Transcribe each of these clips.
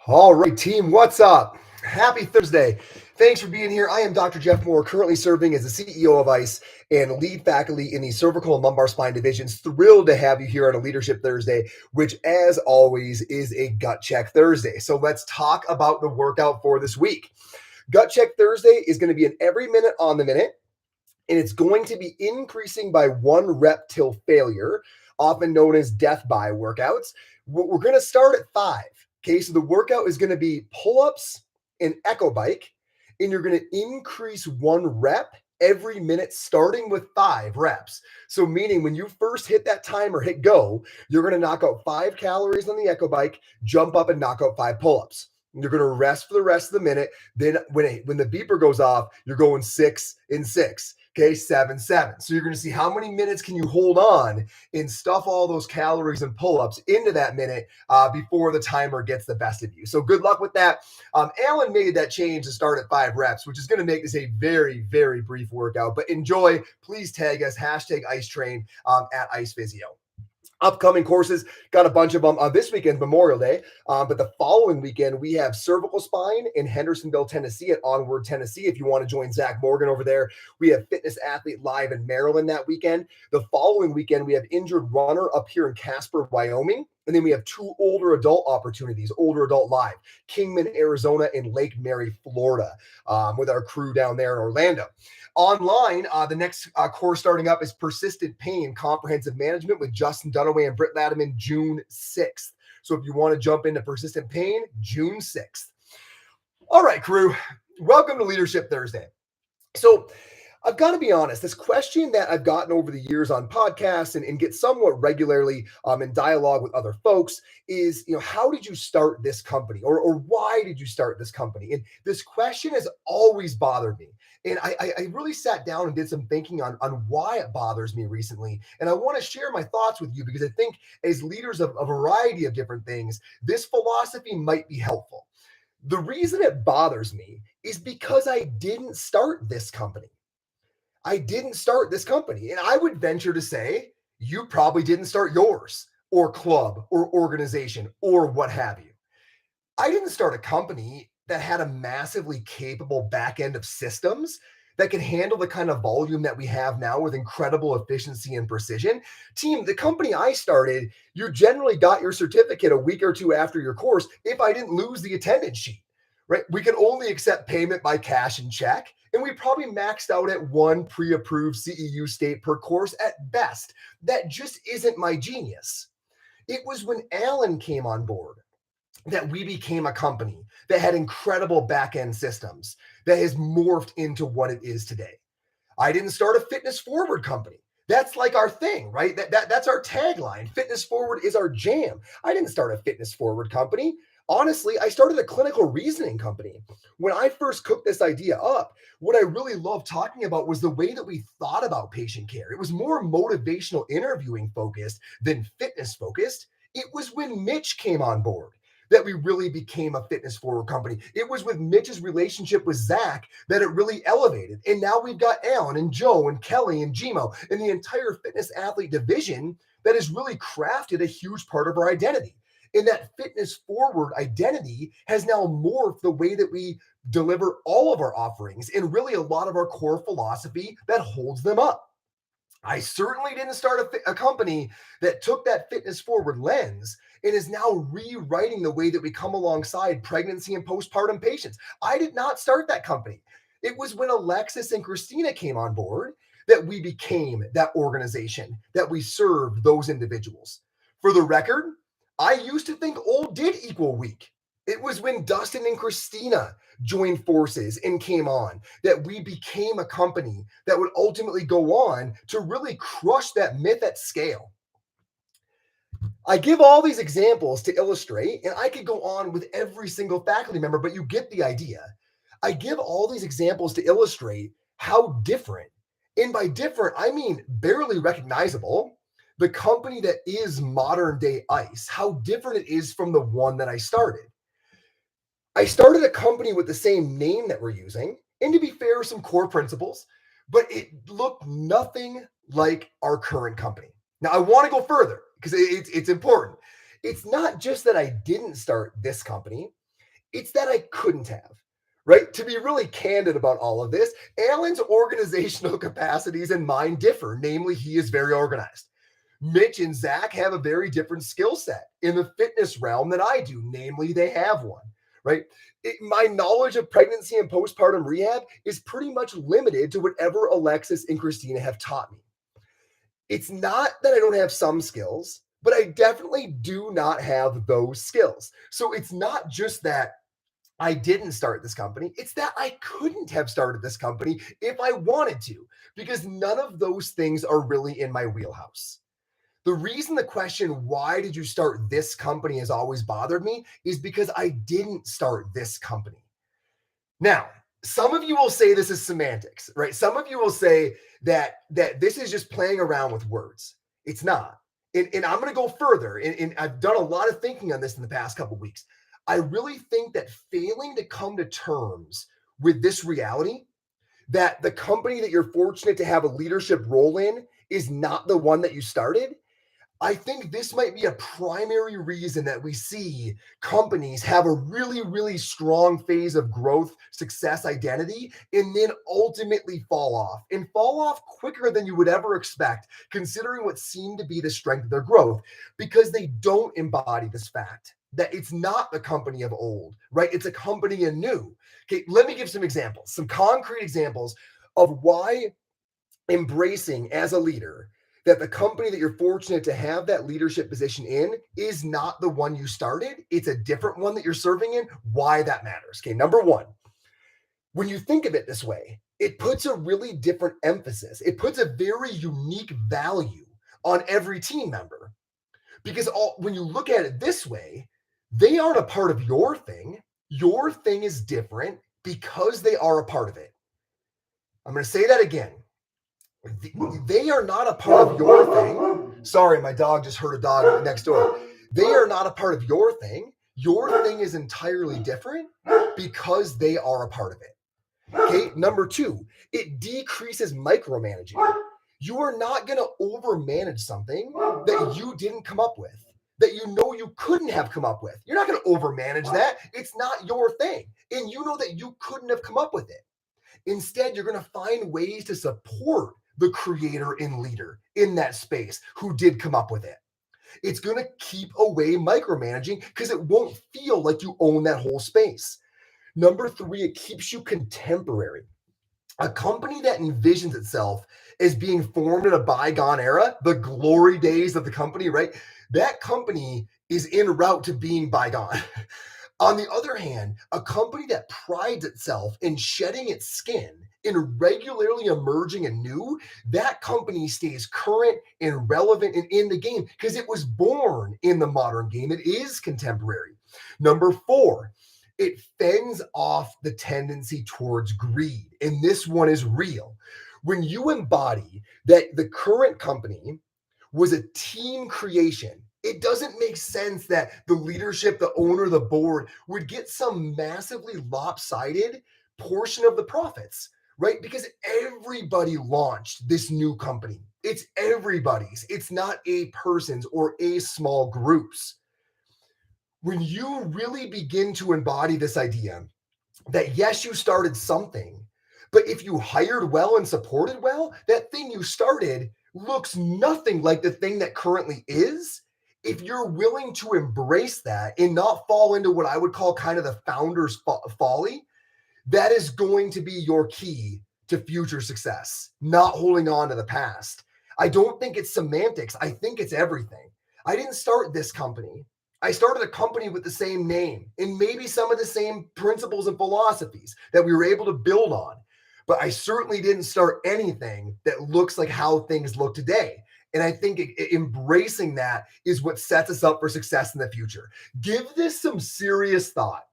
All right, team, what's up? Happy Thursday. Thanks for being here. I am Dr. Jeff Moore, currently serving as the CEO of ICE and lead faculty in the cervical and lumbar spine divisions. Thrilled to have you here on a Leadership Thursday, which, as always, is a gut check Thursday. So let's talk about the workout for this week. Gut check Thursday is going to be an every minute on the minute, and it's going to be increasing by 1 rep till failure, often known as death by workouts. We're going to start at 5. Okay, so the workout is going to be pull-ups and echo bike, and you're going to increase 1 rep every minute, starting with 5 reps. So meaning when you first hit that timer, hit go, you're going to knock out 5 calories on the echo bike, jump up and knock out 5 pull-ups. You're going to rest for the rest of the minute. Then when the beeper goes off, you're going 6 and 6. Okay, 7, 7. So you're going to see how many minutes can you hold on and stuff all those calories and pull-ups into that minute before the timer gets the best of you. So good luck with that. Alan made that change to start at 5 reps, which is going to make this a very, very brief workout. But enjoy. Please tag us, #IceTrain at IcePhysio. Upcoming courses, got a bunch of them. This weekend, Memorial Day, but the following weekend, we have cervical spine in Hendersonville, Tennessee at Onward, Tennessee. If you want to join Zach Morgan over there, we have Fitness Athlete Live in Maryland that weekend. The following weekend, we have Injured Runner up here in Casper, Wyoming. And then we have 2 older adult opportunities, Older Adult Live, Kingman, Arizona, and Lake Mary, Florida, with our crew down there in Orlando. Online, the next course starting up is Persistent Pain Comprehensive Management with Justin Dunaway and Britt Latiman, June 6th. So if you want to jump into Persistent Pain, June 6th. All right, crew, welcome to Leadership Thursday. So I've got to be honest, this question that I've gotten over the years on podcasts and get somewhat regularly in dialogue with other folks is, how did you start this company or why did you start this company? And this question has always bothered me. And I really sat down and did some thinking on why it bothers me recently. And I want to share my thoughts with you because I think as leaders of a variety of different things, this philosophy might be helpful. The reason it bothers me is because I didn't start this company. I didn't start this company. And I would venture to say you probably didn't start yours or club or organization or what have you. I didn't start a company that had a massively capable back end of systems that can handle the kind of volume that we have now with incredible efficiency and precision. Team, the company I started, you generally got your certificate a week or 2 after your course if I didn't lose the attendance sheet. Right? We could only accept payment by cash and check, and we probably maxed out at 1 pre-approved CEU state per course at best. That just isn't my genius. It was when Alan came on board that we became a company that had incredible back-end systems that has morphed into what it is today. I didn't start a fitness forward company. That's like our thing, right? That's our tagline. Fitness forward is our jam. I didn't start a fitness forward company. Honestly, I started a clinical reasoning company. When I first cooked this idea up, what I really loved talking about was the way that we thought about patient care. It was more motivational interviewing focused than fitness focused. It was when Mitch came on board that we really became a fitness forward company. It was with Mitch's relationship with Zach that it really elevated. And now we've got Alan and Joe and Kelly and Gmo and the entire fitness athlete division that has really crafted a huge part of our identity. And that fitness forward identity has now morphed the way that we deliver all of our offerings and really a lot of our core philosophy that holds them up. I certainly didn't start a company that took that fitness forward lens and is now rewriting the way that we come alongside pregnancy and postpartum patients. I did not start that company. It was when Alexis and Christina came on board that we became that organization, that we served those individuals. For the record, I used to think old did equal weak. It was when Dustin and Christina joined forces and came on that we became a company that would ultimately go on to really crush that myth at scale. I give all these examples to illustrate, and I could go on with every single faculty member, but you get the idea. I give all these examples to illustrate how different, and by different, I mean barely recognizable, the company that is modern day ICE, how different it is from the one that I started. I started a company with the same name that we're using, and to be fair, some core principles, but it looked nothing like our current company. Now, I want to go further because it's important. It's not just that I didn't start this company. It's that I couldn't have. Right? To be really candid about all of this, Alan's organizational capacities and mine differ. Namely, he is very organized. Mitch and Zach have a very different skill set in the fitness realm than I do. Namely, they have one, right? My knowledge of pregnancy and postpartum rehab is pretty much limited to whatever Alexis and Christina have taught me. It's not that I don't have some skills, but I definitely do not have those skills. So it's not just that I didn't start this company. It's that I couldn't have started this company if I wanted to, because none of those things are really in my wheelhouse. The reason the question, why did you start this company, has always bothered me is because I didn't start this company. Now, some of you will say this is semantics, right? Some of you will say that this is just playing around with words. It's not. And I'm going to go further. And I've done a lot of thinking on this in the past couple of weeks. I really think that failing to come to terms with this reality, that the company that you're fortunate to have a leadership role in is not the one that you started, I think this might be a primary reason that we see companies have a really, really strong phase of growth, success, identity, and then ultimately fall off quicker than you would ever expect, considering what seemed to be the strength of their growth, because they don't embody this fact that it's not the company of old, right? It's a company anew. Okay, let me give some examples, some concrete examples of why embracing as a leader that the company that you're fortunate to have that leadership position in is not the one you started. It's a different one that you're serving in. Why that matters. Okay, number one, when you think of it this way, it puts a really different emphasis. It puts a very unique value on every team member, because when you look at it this way, they aren't a part of your thing. Your thing is different because they are a part of it. I'm going to say that again. They are not a part of your thing. Sorry, my dog just heard a dog next door. They are not a part of your thing. Your thing is entirely different because they are a part of it. Okay, number two, it decreases micromanaging. You are not going to overmanage something that you didn't come up with, that you know you couldn't have come up with. You're not going to overmanage that. It's not your thing. And you know that you couldn't have come up with it. Instead, you're going to find ways to support the creator and leader in that space who did come up with it. It's going to keep away micromanaging because it won't feel like you own that whole space. Number three, it keeps you contemporary. A company that envisions itself as being formed in a bygone era, the glory days of the company, right? That company is en route to being bygone. On the other hand, a company that prides itself in shedding its skin, in regularly emerging anew, that company stays current and relevant and in the game because it was born in the modern game. It is contemporary. Number four, it fends off the tendency towards greed. And this one is real. When you embody that the current company was a team creation, it doesn't make sense that the leadership, the owner, the board would get some massively lopsided portion of the profits, right? Because everybody launched this new company. It's everybody's. It's not a person's or a small group's. When you really begin to embody this idea that yes, you started something, but if you hired well and supported well, that thing you started looks nothing like the thing that currently is. If you're willing to embrace that and not fall into what I would call kind of the founder's folly, that is going to be your key to future success, not holding on to the past. I don't think it's semantics. I think it's everything. I didn't start this company. I started a company with the same name and maybe some of the same principles and philosophies that we were able to build on. But I certainly didn't start anything that looks like how things look today. And I think embracing that is what sets us up for success in the future. Give this some serious thought.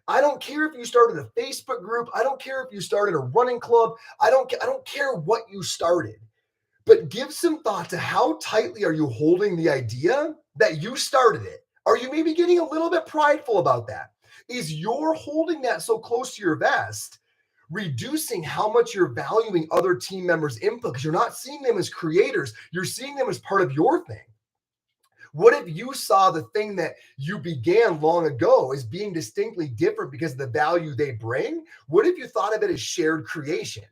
I don't care if you started a Facebook group. I don't care if you started a running club. I don't care what you started. But give some thought to how tightly are you holding the idea that you started it? Are you maybe getting a little bit prideful about that? Is your holding that so close to your vest reducing how much you're valuing other team members' input because you're not seeing them as creators, you're seeing them as part of your thing? What if you saw the thing that you began long ago as being distinctly different because of the value they bring? What if you thought of it as shared creation?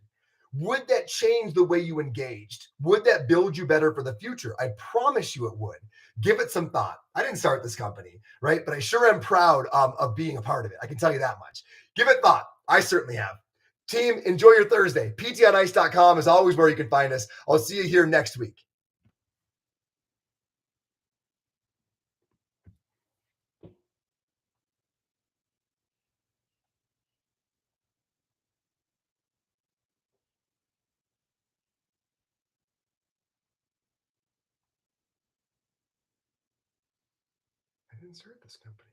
Would that change the way you engaged? Would that build you better for the future? I promise you it would. Give it some thought. I didn't start this company, right? But I sure am proud of being a part of it. I can tell you that much. Give it thought. I certainly have. Team, enjoy your Thursday. PTOnice.com is always where you can find us. I'll see you here next week. I didn't start this company.